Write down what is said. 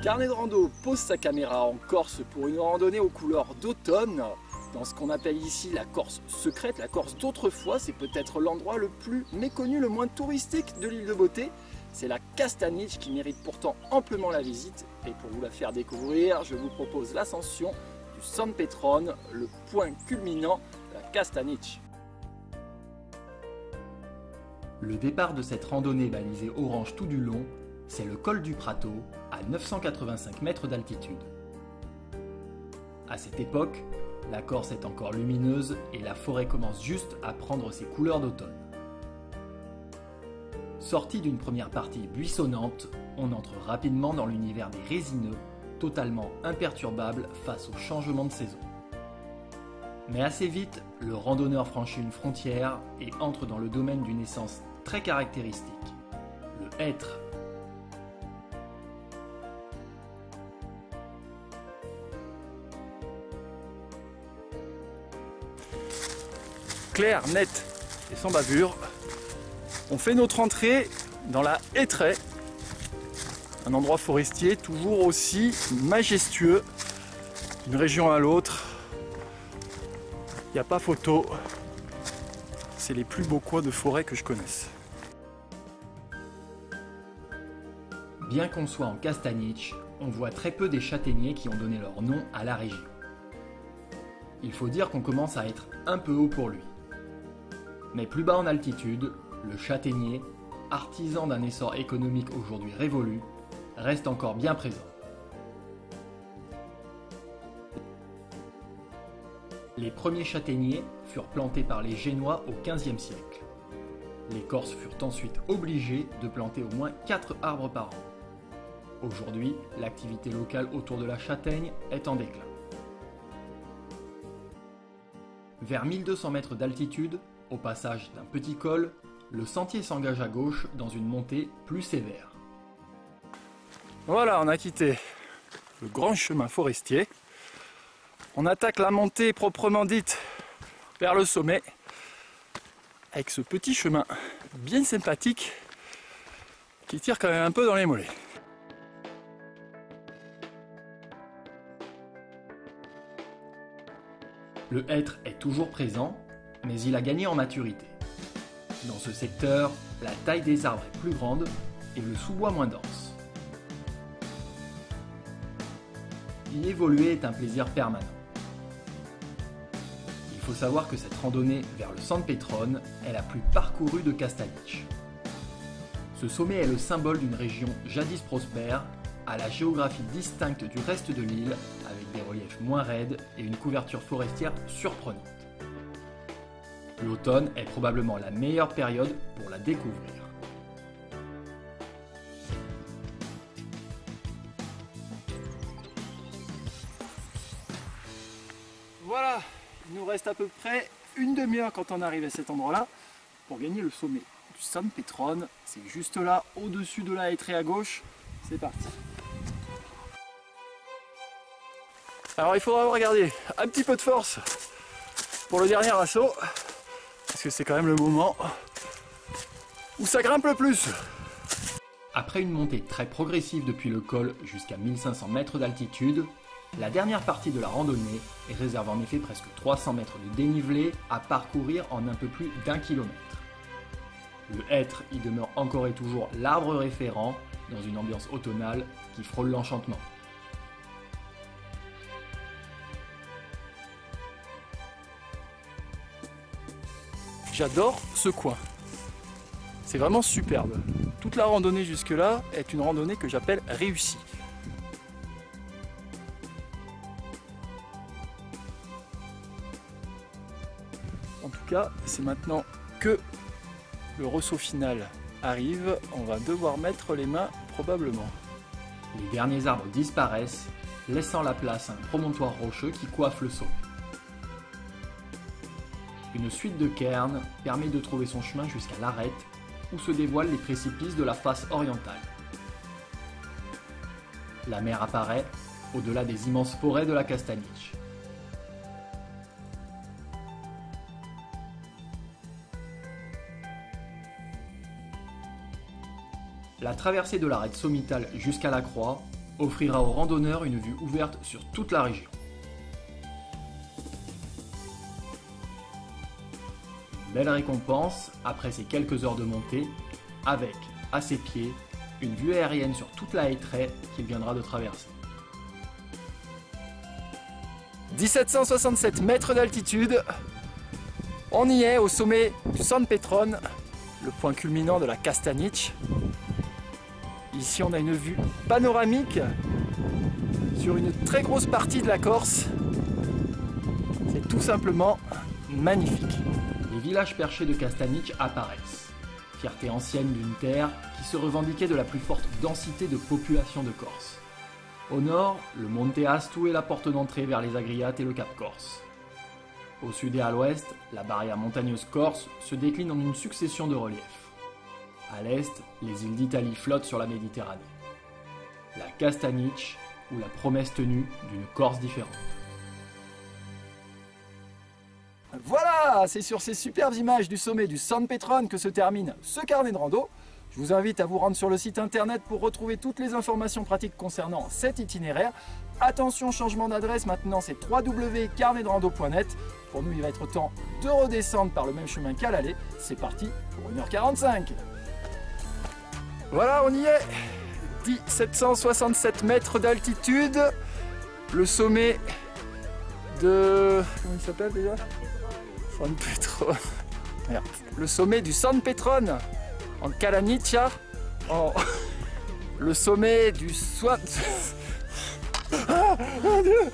Carnet de rando pose sa caméra en Corse pour une randonnée aux couleurs d'automne. Dans ce qu'on appelle ici la Corse secrète, la Corse d'autrefois, c'est peut-être l'endroit le plus méconnu, le moins touristique de l'île de Beauté. C'est la Castaniche qui mérite pourtant amplement la visite. Et pour vous la faire découvrir, je vous propose l'ascension du San Petrone, le point culminant de la Castaniche. Le départ de cette randonnée balisée orange tout du long, c'est le col du Prato, à 985 mètres d'altitude. À cette époque, la Corse est encore lumineuse et la forêt commence juste à prendre ses couleurs d'automne. Sorti d'une première partie buissonnante, on entre rapidement dans l'univers des résineux, totalement imperturbable face au changement de saison. Mais assez vite, le randonneur franchit une frontière et entre dans le domaine d'une essence très caractéristique, le hêtre. Clair, net et sans bavure, on fait notre entrée dans la Hêtraie, un endroit forestier toujours aussi majestueux d'une région à l'autre. Il n'y a pas photo, c'est les plus beaux coins de forêt que je connaisse. Bien qu'on soit en Castaniche, on voit très peu des châtaigniers qui ont donné leur nom à la région. Il faut dire qu'on commence à être un peu haut pour lui. Mais plus bas en altitude, le châtaignier, artisan d'un essor économique aujourd'hui révolu, reste encore bien présent. Les premiers châtaigniers furent plantés par les Génois au XVe siècle. Les Corses furent ensuite obligés de planter au moins 4 arbres par an. Aujourd'hui, l'activité locale autour de la châtaigne est en déclin. Vers 1200 mètres d'altitude, au passage d'un petit col, le sentier s'engage à gauche dans une montée plus sévère. Voilà, on a quitté le grand chemin forestier. On attaque la montée proprement dite vers le sommet avec ce petit chemin bien sympathique qui tire quand même un peu dans les mollets. Le hêtre est toujours présent, mais il a gagné en maturité. Dans ce secteur, la taille des arbres est plus grande et le sous-bois moins dense. Y évoluer est un plaisir permanent. Il faut savoir que cette randonnée vers le San Petrone est la plus parcourue de Castaniche. Ce sommet est le symbole d'une région jadis prospère, à la géographie distincte du reste de l'île, avec des reliefs moins raides et une couverture forestière surprenante. L'automne est probablement la meilleure période pour la découvrir. Voilà, il nous reste à peu près une demi-heure quand on arrive à cet endroit-là pour gagner le sommet du San Petrone. C'est juste là, au-dessus de la Hêtraie à gauche. C'est parti. Alors il faudra regarder un petit peu de force pour le dernier assaut, parce que c'est quand même le moment où ça grimpe le plus. Après une montée très progressive depuis le col jusqu'à 1500 mètres d'altitude, la dernière partie de la randonnée réserve en effet presque 300 mètres de dénivelé à parcourir en un peu plus d'1 kilomètre. Le hêtre y demeure encore et toujours l'arbre référent dans une ambiance automnale qui frôle l'enchantement. J'adore ce coin. C'est vraiment superbe. Toute la randonnée jusque-là est une randonnée que j'appelle réussie. En tout cas, c'est maintenant que le ressaut final arrive. On va devoir mettre les mains probablement. Les derniers arbres disparaissent, laissant la place à un promontoire rocheux qui coiffe le sommet. Une suite de cairns permet de trouver son chemin jusqu'à l'arête, où se dévoilent les précipices de la face orientale. La mer apparaît au-delà des immenses forêts de la Castaniche. La traversée de l'arête sommitale jusqu'à la croix offrira aux randonneurs une vue ouverte sur toute la région. Une belle récompense après ces quelques heures de montée, avec, à ses pieds, une vue aérienne sur toute la hêtraie qu'il viendra de traverser. 1767 mètres d'altitude, on y est au sommet du San Petron, le point culminant de la Castaniche. Ici on a une vue panoramique sur une très grosse partie de la Corse. C'est tout simplement magnifique. Les villages perchés de Castaniche apparaissent, fierté ancienne d'une terre qui se revendiquait de la plus forte densité de population de Corse. Au nord, le Monte Astu est la porte d'entrée vers les Agriates et le Cap Corse. Au sud et à l'ouest, la barrière montagneuse corse se décline en une succession de reliefs. À l'est, les îles d'Italie flottent sur la Méditerranée. La Castaniche, ou la promesse tenue d'une Corse différente. Voilà, c'est sur ces superbes images du sommet du San Petron que se termine ce carnet de rando. Je vous invite à vous rendre sur le site internet pour retrouver toutes les informations pratiques concernant cet itinéraire. Attention, changement d'adresse, maintenant c'est www.carnetderando.net. Pour nous, il va être temps de redescendre par le même chemin qu'à l'aller. C'est parti pour 1h45. Voilà, on y est. 1767 mètres d'altitude. Le sommet de... Comment il s'appelle déjà ? San Petron. Merde. Le sommet du San Petron en Calamitia. Le sommet du Swan... Ah, mon Dieu!